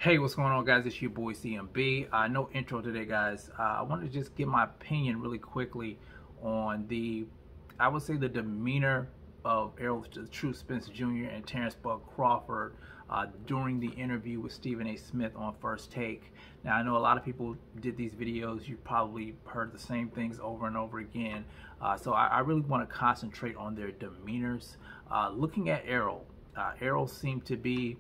Hey, what's going on, guys? It's your boy CMB. No intro today, guys. I wanted to just give my opinion really quickly on I would say the demeanor of Errol the True Spence Jr. and Terence Crawford during the interview with Stephen A. Smith on First Take. Now, I know a lot of people did these videos. You probably heard the same things over and over again. So I really want to concentrate on their demeanors. Looking at Errol, Errol seemed to be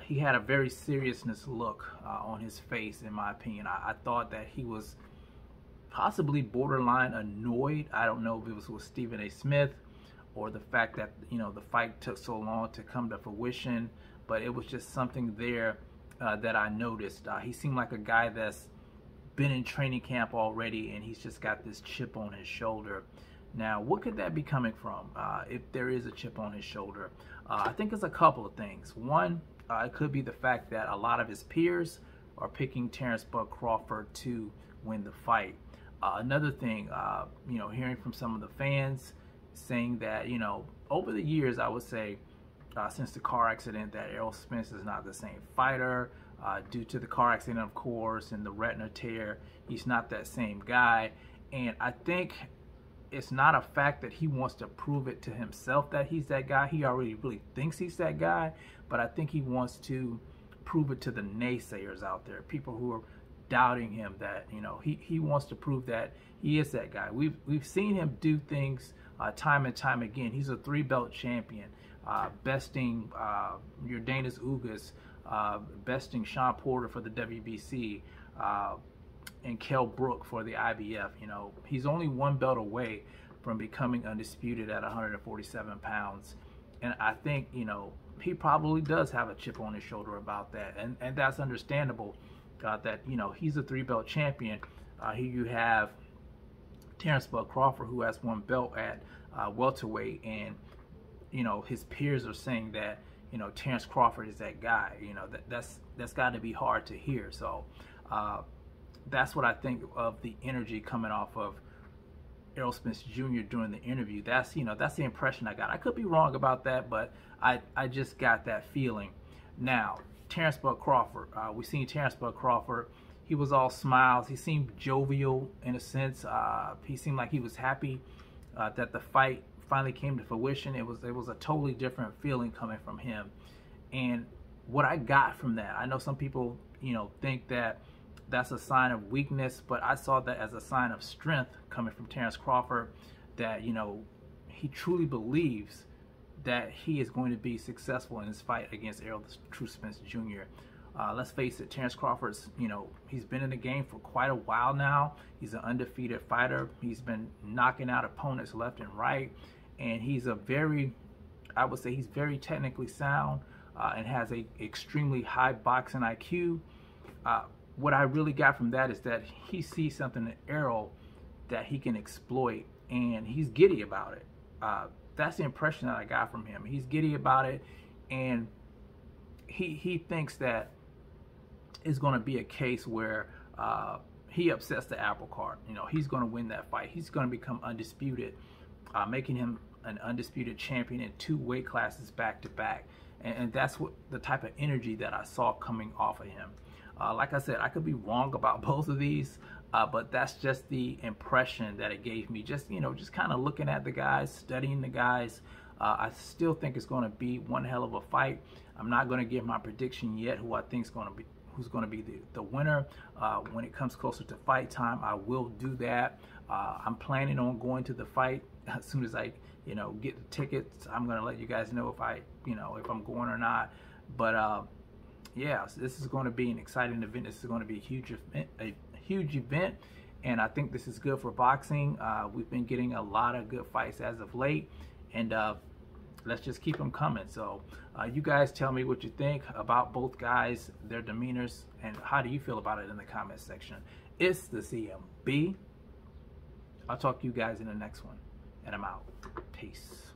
he had a very seriousness look on his face, in my opinion. I thought that he was possibly borderline annoyed. I don't know if it was with Stephen A. Smith or the fact that, the fight took so long to come to fruition, but it was just something there that I noticed. He seemed like a guy that's been in training camp already, and he's just got this chip on his shoulder. Now, what could that be coming from if there is a chip on his shoulder? I think it's a couple of things. One, it could be the fact that a lot of his peers are picking Terence Crawford to win the fight. Another thing, hearing from some of the fans saying that, over the years, I would say, since the car accident, that Errol Spence is not the same fighter. Due to the car accident, of course, and the retina tear, he's not that same guy. And I think it's not a fact that he wants to prove it to himself that he's that guy. He already really thinks he's that guy, but I think he wants to prove it to the naysayers out there, people who are doubting him, that he wants to prove that he is that guy. We've seen him do things time and time again. He's a 3-belt champion, besting Jordanis Ugas, besting Sean Porter for the WBC, and Kell Brook for the IBF. He's only 1 belt away from becoming undisputed at 147 pounds. And I think, he probably does have a chip on his shoulder about that. And that's understandable, that, he's a 3-belt champion. Here you have Terence Crawford, who has 1 belt at welterweight. And, his peers are saying that, Terence Crawford is that guy. That's got to be hard to hear. So, that's what I think of the energy coming off of Errol Spence Jr. during the interview. That's the impression I got. I could be wrong about that, but I just got that feeling. Now, Terence Crawford. We've seen Terence Crawford. He was all smiles. He seemed jovial in a sense. He seemed like he was happy that the fight finally came to fruition. It was a totally different feeling coming from him. And what I got from that, I know some people think that that's a sign of weakness, but I saw that as a sign of strength coming from Terence Crawford, that he truly believes that he is going to be successful in his fight against Errol the True Spence Jr. Let's face it, Terence Crawford's, he's been in the game for quite a while now. He's an undefeated fighter. He's been knocking out opponents left and right, and he's I would say he's very technically sound and has a extremely high boxing IQ. What I really got from that is that he sees something in Errol that he can exploit, and he's giddy about it. That's the impression that I got from him. He's giddy about it, and he thinks that it's going to be a case where he upsets the apple cart. He's going to win that fight. He's going to become undisputed, making him an undisputed champion in 2 weight classes back to back. And that's what the type of energy that I saw coming off of him. Like I said, I could be wrong about both of these, but that's just the impression that it gave me. Just kind of looking at the guys, studying the guys. I still think it's going to be one hell of a fight. I'm not going to give my prediction yet who I think is going to be the winner. When it comes closer to fight time, I will do that. I'm planning on going to the fight as soon as I get the tickets. I'm going to let you guys know if if I'm going or not. But yeah, so this is going to be an exciting event. This is going to be a huge event, and I think this is good for boxing. We've been getting a lot of good fights as of late, and let's just keep them coming. So you guys tell me what you think about both guys, their demeanors, and how do you feel about it in the comment section. It's the CMB. I'll talk to you guys in the next one, and I'm out. Peace.